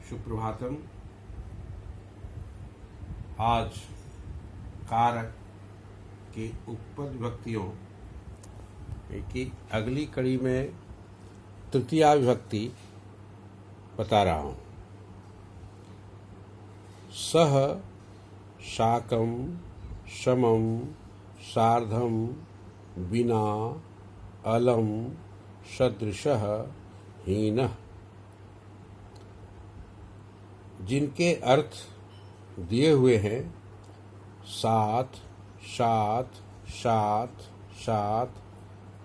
सुप्रभातम। आज कारक के उपपद विभक्तियों की अगली कड़ी में तृतीया विभक्ति बता रहा हूँ। सह, शाकम, समम, सार्धम, बिना, अलम, सदृशः, हीनः। जिनके अर्थ दिए हुए हैं साथ, साथ, साथ, साथ,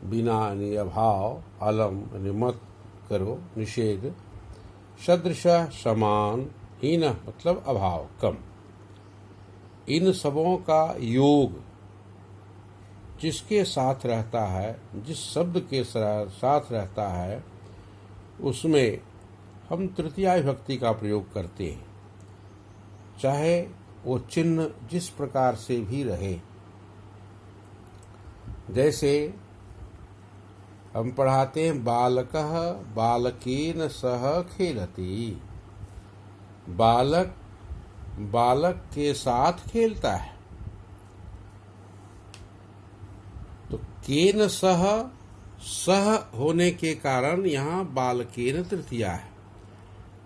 बिना यानी अभाव, अलम यानी मत करो निषेध, सदृश समान, हीन मतलब अभाव कम। इन सबों का योग जिसके साथ रहता है, जिस शब्द के साथ रहता है, उसमें हम तृतीया विभक्ति का प्रयोग करते हैं, चाहे वो चिन्ह जिस प्रकार से भी रहे। जैसे हम पढ़ाते हैं बालकः बालकेन सह खेलति। बालक बालक के साथ खेलता है, तो केन सह होने के कारण यहाँ बालकेन तृतीया है।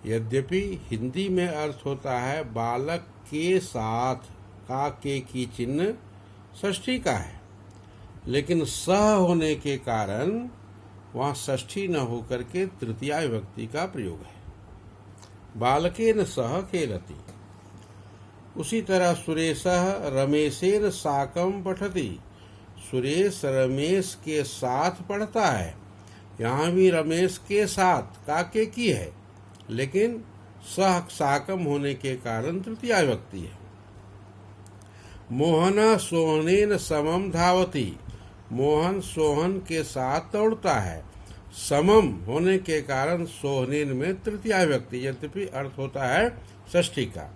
यद्यपि हिंदी में अर्थ होता है बालक के साथ, का के की चिन्ह षष्ठी का है, लेकिन सह होने के कारण वहाँ षष्ठी न होकर के तृतीया विभक्ति का प्रयोग है। बालकेन सह खेलति। उसी तरह सुरेशः रमेशेन साकं पठति। सुरेश रमेश के साथ पढ़ता है। यहाँ भी रमेश के साथ का के की है, लेकिन सह साकम होने के कारण तृतीया विभक्ति है। मोहन सोहनेन समम धावति। मोहन सोहन के साथ दौड़ता है। समम होने के कारण सोहनेन में तृतीया विभक्ति, यद्यपि अर्थ होता है षष्ठी का।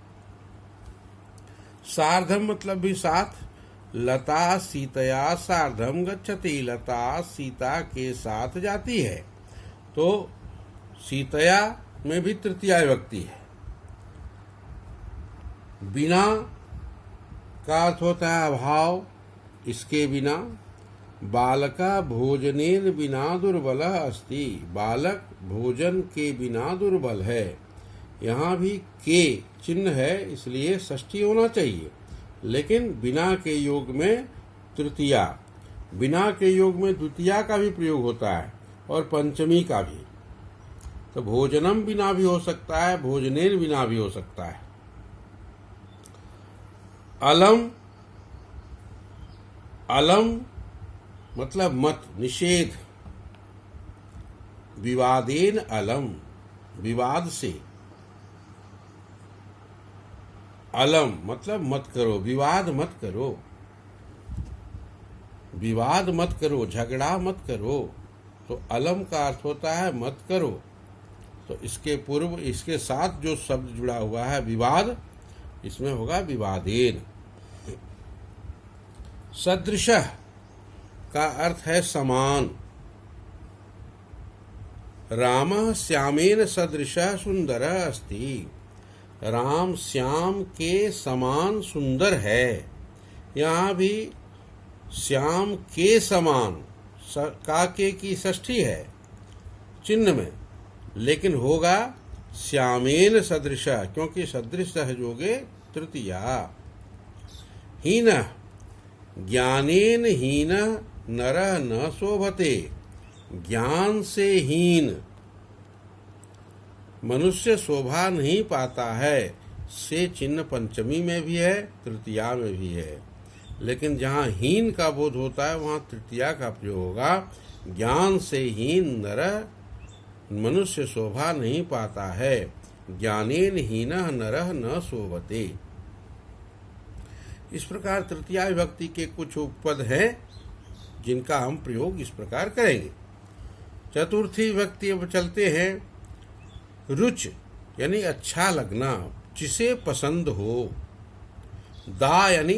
सार्धम मतलब भी साथ। लता सीतया सार्धम गच्छति। लता सीता के साथ जाती है, तो सीतया में भी तृतीया विभक्ति है। बिना का अर्थ होता है अभाव, इसके बिना। बालका भोजनेन बिना दुर्बलः अस्ति। बालक भोजन के बिना दुर्बल है। यहाँ भी के चिन्ह है, इसलिए षष्ठी होना चाहिए, लेकिन बिना के योग में तृतीया। बिना के योग में द्वितीया का भी प्रयोग होता है और पंचमी का भी। तो भोजनम बिना भी हो सकता है, भोजनेन बिना भी हो सकता है। अलम, अलम मतलब मत, निषेध। विवादेन अलम, विवाद से। अलम मतलब मत करो, विवाद मत करो, विवाद मत करो, झगड़ा मत करो। तो अलम का अर्थ होता है मत करो। तो इसके पूर्व इसके साथ जो शब्द जुड़ा हुआ है विवाद, इसमें होगा विवादेन। सदृशः का अर्थ है समान। रामः श्यामेन सदृशः सुंदरः अस्ति। राम श्याम के समान सुंदर है। यहाँ भी श्याम के समान का के की षष्ठी है चिन्ह में, लेकिन होगा श्यामेन सदृशः, क्योंकि सदृश सहयोगे तृतीया। हीन, ज्ञानेन हीन नरः न शोभते। ज्ञान से हीन मनुष्य शोभा नहीं पाता है। से चिन्ह पंचमी में भी है, तृतीया में भी है, लेकिन जहाँ हीन का बोध होता है वहाँ तृतीया का प्रयोग होगा। ज्ञान से हीन नरः मनुष्य शोभा नहीं पाता है। ज्ञानेन हीनः नरः न शोभते। इस प्रकार तृतीया विभक्ति के कुछ उपपद हैं जिनका हम प्रयोग इस प्रकार करेंगे। चतुर्थी विभक्ति अब चलते हैं। रुच यानी अच्छा लगना, जिसे पसंद हो। दा यानी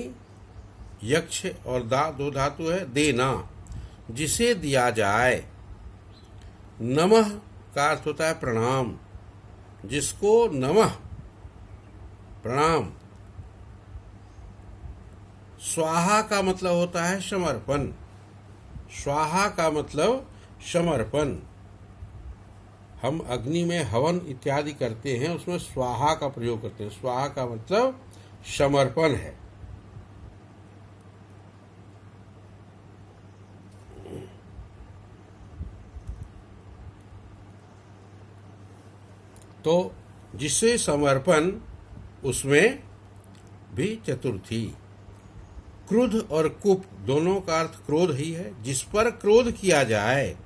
यक्ष और दा दो धातु है, देना, जिसे दिया जाए। नमः का अर्थ होता है प्रणाम। जिसको नमः प्रणाम। स्वाहा का मतलब होता है समर्पण। स्वाहा का मतलब समर्पण। हम अग्नि में हवन इत्यादि करते हैं, उसमें स्वाहा का प्रयोग करते हैं। स्वाहा का मतलब समर्पण है। तो जिससे समर्पण, उसमें भी चतुर्थी। क्रुद्ध और कुप दोनों का अर्थ क्रोध ही है। जिस पर क्रोध किया जाए,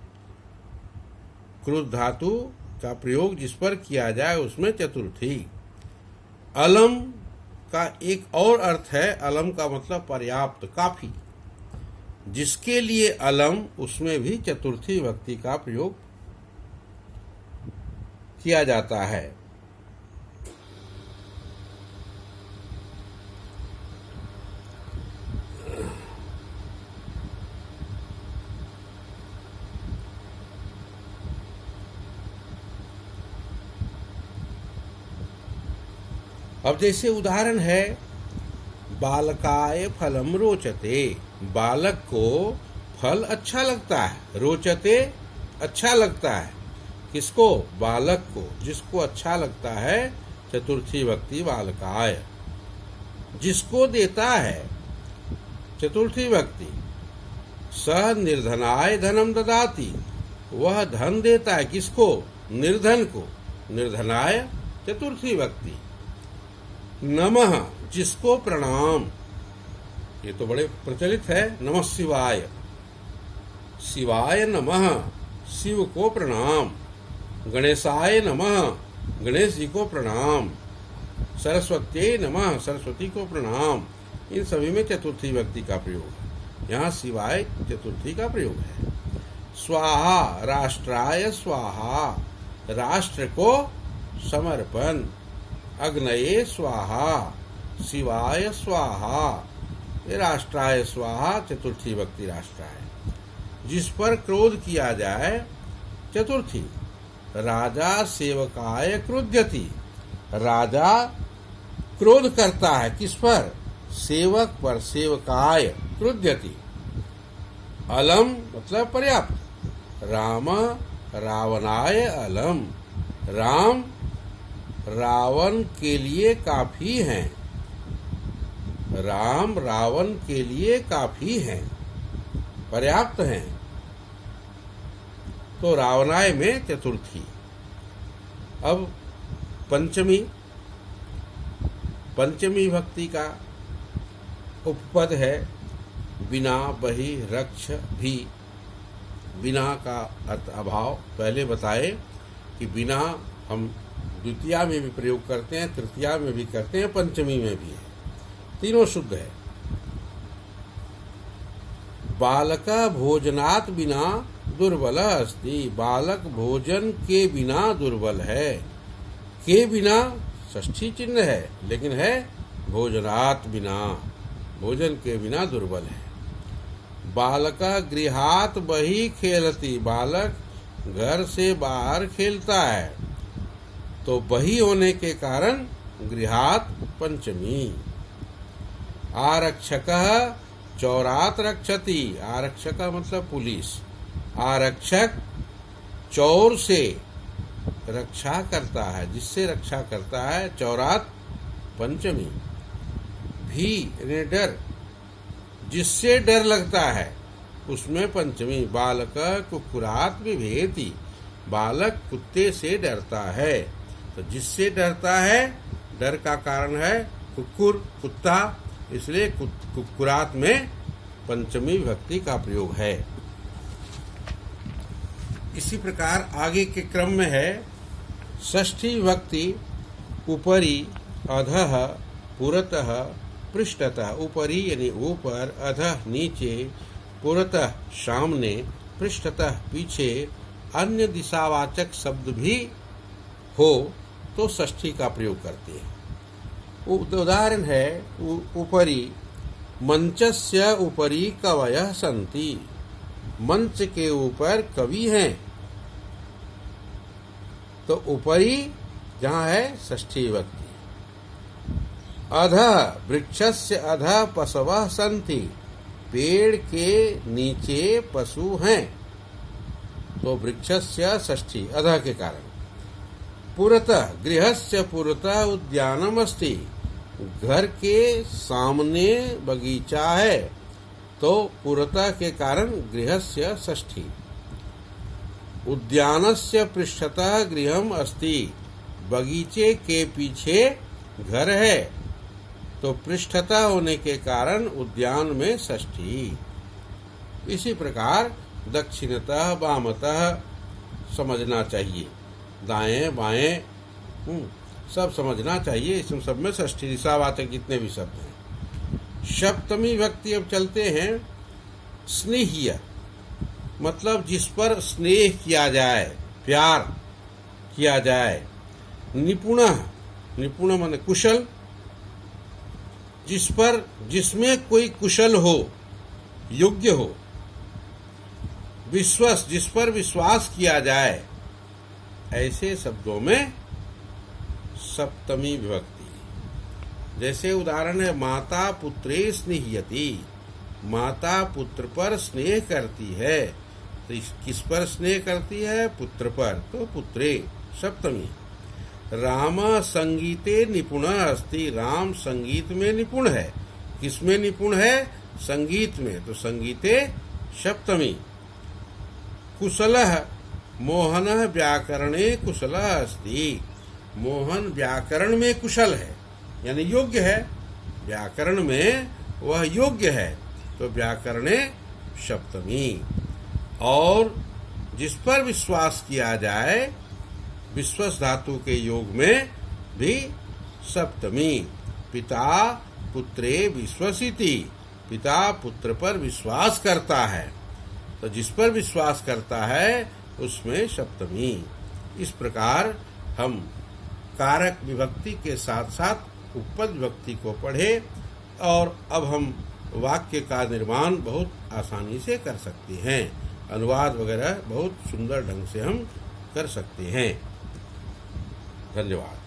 क्रुद्ध धातु का प्रयोग जिस पर किया जाए उसमें चतुर्थी। अलम का एक और अर्थ है। अलम का मतलब पर्याप्त, काफी। जिसके लिए अलम, उसमें भी चतुर्थी विभक्ति का प्रयोग किया जाता है। अब जैसे उदाहरण है, बालकाय फलम रोचते। बालक को फल अच्छा लगता है। रोचते, अच्छा लगता है। किसको? बालक को। जिसको अच्छा लगता है, चतुर्थी विभक्ति बालकाय। जिसको देता है, चतुर्थी विभक्ति। सह निर्धनाय धनम ददाति। वह धन देता है। किसको? निर्धन को। निर्धनाय, चतुर्थी विभक्ति। नमः, जिसको प्रणाम। ये तो बड़े प्रचलित है। नमः शिवाय। शिवाय नमः, शिव को प्रणाम। गणेशाय नमः, गणेश जी को प्रणाम। सरस्वती नमः, सरस्वती को प्रणाम। इन सभी में चतुर्थी विभक्ति का प्रयोग है। यहाँ शिवाय चतुर्थी का प्रयोग है। स्वाहा, राष्ट्राय स्वाहा। राष्ट्र को समर्पण। अग्नये स्वाहा, शिवाय स्वाहा। ये राष्ट्राय स्वाहा, चतुर्थी विभक्ति राष्ट्राय। जिस पर क्रोध किया जाए, चतुर्थी। राजा सेवकाय क्रुध्यति। राजा क्रोध करता है। किस पर? सेवक पर। सेवकाय क्रुध्यति। अलम मतलब पर्याप्त। राम रावणाय अलम। राम रावण के लिए काफी हैं। राम रावण के लिए काफी हैं, पर्याप्त हैं। तो रावणाय में चतुर्थी। अब पंचमी। पंचमी भक्ति का उपपद है बिना, बहि, रक्ष, भी। बिना का अर्थ अभाव। पहले बताए कि बिना हम द्वितीया में भी प्रयोग करते हैं, तृतीया में भी करते हैं, पंचमी में भी है। तीनों शुद्ध है। बालक भोजनात् बिना दुर्बल अस्ति। बालक भोजन के बिना दुर्बल है। के बिना षष्ठी चिन्ह है, लेकिन है भोजनात् बिना। भोजन के बिना दुर्बल है। बालक गृहात् बहि खेलति। बालक घर से बाहर खेलता है, तो बही होने के कारण गृहात् पंचमी। आरक्षक चौरात् रक्षति। आरक्षक मतलब पुलिस। आरक्षक चोर से रक्षा करता है। जिससे रक्षा करता है, चौरात् पंचमी। भी डर, जिससे डर लगता है, उसमें पंचमी। बालक कुक्कुरात् बिभेति। बालक कुत्ते से डरता है। तो जिससे डरता है, डर का कारण है कुक्कुर, कुत्ता, इसलिए कुक्कुरात में पंचमी विभक्ति का प्रयोग है। इसी प्रकार आगे के क्रम में है षष्ठी विभक्ति उपरि, अधः, पुरतः, पृष्ठतः। उपरि यानी ऊपर, अधः नीचे, पुरतः सामने, पृष्ठतः पीछे, अन्य दिशावाचक शब्द भी हो तो षष्ठी का प्रयोग करते हैं। उदाहरण है उपरि। मंचस्य उपरि कवयः सन्ति। मंच के ऊपर कवि हैं। तो उपरि जहाँ है षष्ठी विभक्ति। अधः वृक्षस्य अधः पशवः सन्ति, पेड़ के नीचे पशु हैं। तो वृक्षस्य षष्ठी अधः के कारण। पुरतः गृहस्य पुरतः उद्यानम अस्ति, घर के सामने बगीचा है। तो पुरतः के कारण गृहस्य षष्ठी। उद्यानस्य पृष्ठतः गृहम अस्ति, बगीचे के पीछे घर है। तो पृष्ठतः होने के कारण उद्यान में षष्ठी। इसी प्रकार दक्षिणतः वामतः समझना चाहिए, दाएं बाएं सब समझना चाहिए। इसमें सब में षष्ठी दिशावाचक जितने भी शब्द हैं। सप्तमी विभक्ति अब चलते हैं। स्नेह्य मतलब जिस पर स्नेह किया जाए, प्यार किया जाए। निपुण, निपुण माने कुशल, जिसमें कोई कुशल हो, योग्य हो। विश्वास, जिस पर विश्वास किया जाए। ऐसे शब्दों में सप्तमी विभक्ति। जैसे उदाहरण है माता पुत्रे स्नेह्यति, माता पुत्र पर स्नेह करती है। तो किस पर स्नेह करती है? पुत्र पर, तो पुत्रे सप्तमी। राम संगीते निपुण अस्ति, राम संगीत में निपुण है। किसमें निपुण है? संगीत में, तो संगीते सप्तमी। कुशलः मोहनः व्याकरणे कुशलः अस्ति, मोहन व्याकरण में कुशल है, यानी योग्य है। व्याकरण में वह योग्य है, तो व्याकरणे सप्तमी। और जिस पर विश्वास किया जाए, विश्वास धातु के योग में भी सप्तमी। पिता पुत्रे विश्वसिति, पिता पुत्र पर विश्वास करता है। तो जिस पर विश्वास करता है उसमें सप्तमी। इस प्रकार हम कारक विभक्ति के साथ साथ उपपद विभक्ति को पढ़े, और अब हम वाक्य का निर्माण बहुत आसानी से कर सकते हैं। अनुवाद वगैरह बहुत सुंदर ढंग से हम कर सकते हैं। धन्यवाद।